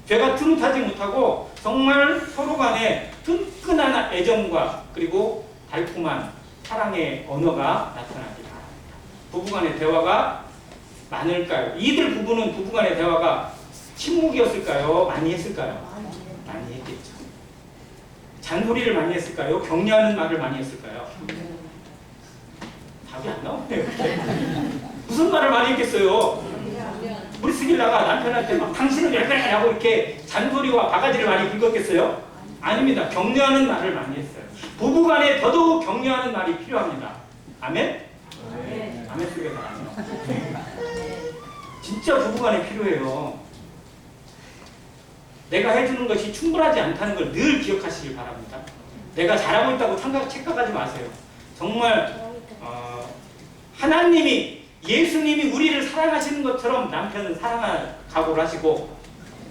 죄가 틈타지 못하고 정말 서로 간에 끈끈한 애정과 그리고 달콤한 사랑의 언어가 나타나기 바랍니다. 부부간의 대화가 많을까요? 이들 부부는 부부간의 대화가 침묵이었을까요? 많이 했을까요? 많이 했겠죠. 잔소리를 많이 했을까요? 격려하는 말을 많이 했을까요? 답이 안 나오네요. 무슨 말을 많이 했겠어요? 브리스길라가 남편한테 막 당신은 왜 그래? 하고 이렇게 잔소리와 바가지를 많이 긁었겠어요? 아닙니다. 격려하는 말을 많이 했어요. 부부간에 더더욱 격려하는 말이 필요합니다. 아멘? 아멘 소리가 잘 안 나와요. 진짜 부부간에 필요해요. 내가 해주는 것이 충분하지 않다는 걸 늘 기억하시길 바랍니다. 내가 잘하고 있다고 착각하지 마세요. 정말 하나님이 예수님이 우리를 사랑하시는 것처럼 남편은 사랑할 각오를 하시고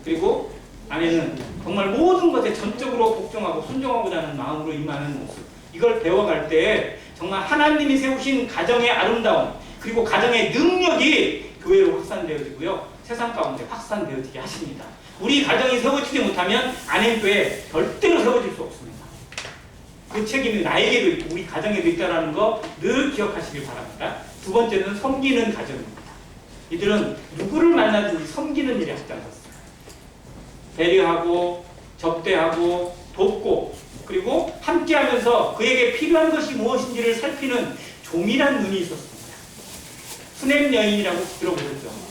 그리고 아내는 정말 모든 것에 전적으로 복종하고 순종하고자 하는 마음으로 임하는 모습 이걸 배워갈 때 정말 하나님이 세우신 가정의 아름다움 그리고 가정의 능력이 교회로 확산되어지고요. 세상 가운데 확산되어지게 하십니다. 우리 가정이 세워지지 못하면 아내교회 절대로 세워질 수 없습니다. 그 책임이 나에게도 있고 우리 가정에도 있다는 거 늘 기억하시길 바랍니다. 두 번째는 섬기는 가정입니다. 이들은 누구를 만나든지 섬기는 일에 앞장섰어요. 배려하고 접대하고 돕고 그리고 함께하면서 그에게 필요한 것이 무엇인지를 살피는 종이란 눈이 있었습니다. 수냄 여인이라고 들어보셨죠?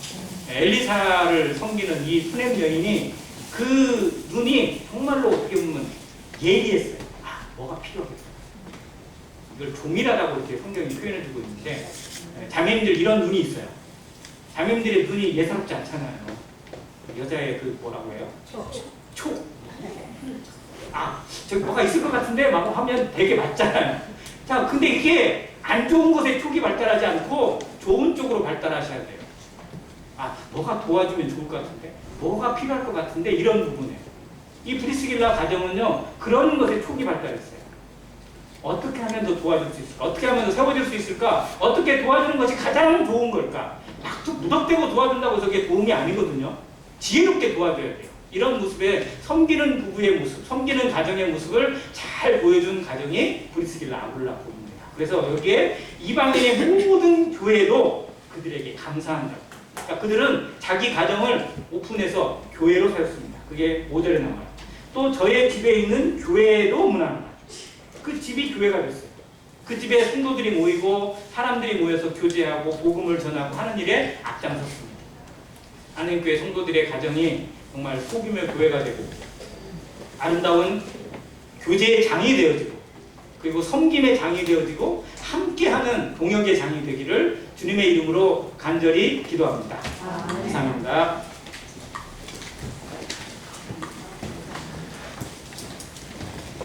엘리사를 섬기는 이 수냄 여인이 그 눈이 정말로 어떻게 보면 예리했어요. 뭐가 필요하겠다. 이걸 종이라고 이렇게 성경이 표현해주고 있는데 자매님들 이런 눈이 있어요. 자매님들의 눈이 예사롭지 않잖아요. 여자의 그 뭐라고 해요? 촉. 저기 뭐가 있을 것 같은데 막 하면 되게 맞잖아요. 자, 근데 이게 안 좋은 곳에 촉이 발달하지 않고 좋은 쪽으로 발달하셔야 돼요. 뭐가 도와주면 좋을 것 같은데? 뭐가 필요할 것 같은데? 이런 부분에. 이 브리스길라 가정은요, 그런 것에 촉이 발달했어요. 어떻게 하면 더 도와줄 수 있을까? 어떻게 하면 더 세워질 수 있을까? 어떻게 도와주는 것이 가장 좋은 걸까? 막 무덕대고 도와준다고 해서 그게 도움이 아니거든요. 지혜롭게 도와줘야 돼요. 이런 모습에 섬기는 부부의 모습, 섬기는 가정의 모습을 잘 보여준 가정이 브리스길라 아굴라포입니다. 그래서 여기에 이방인의 모든 교회도 그들에게 감사한다. 그러니까 그들은 자기 가정을 오픈해서 교회로 세웠습니다. 그게 5절에 나와요. 또 저의 집에 있는 교회도 문화는 거죠. 그 집이 교회가 됐어요. 그 집에 성도들이 모이고 사람들이 모여서 교제하고 복음을 전하고 하는 일에 앞장섰습니다. 한인교회 성도들의 가정이 정말 소규모 교회가 되고 아름다운 교제의 장이 되어지고 그리고 섬김의 장이 되어지고 함께하는 동역의 장이 되기를 주님의 이름으로 간절히 기도합니다. 이상입니다.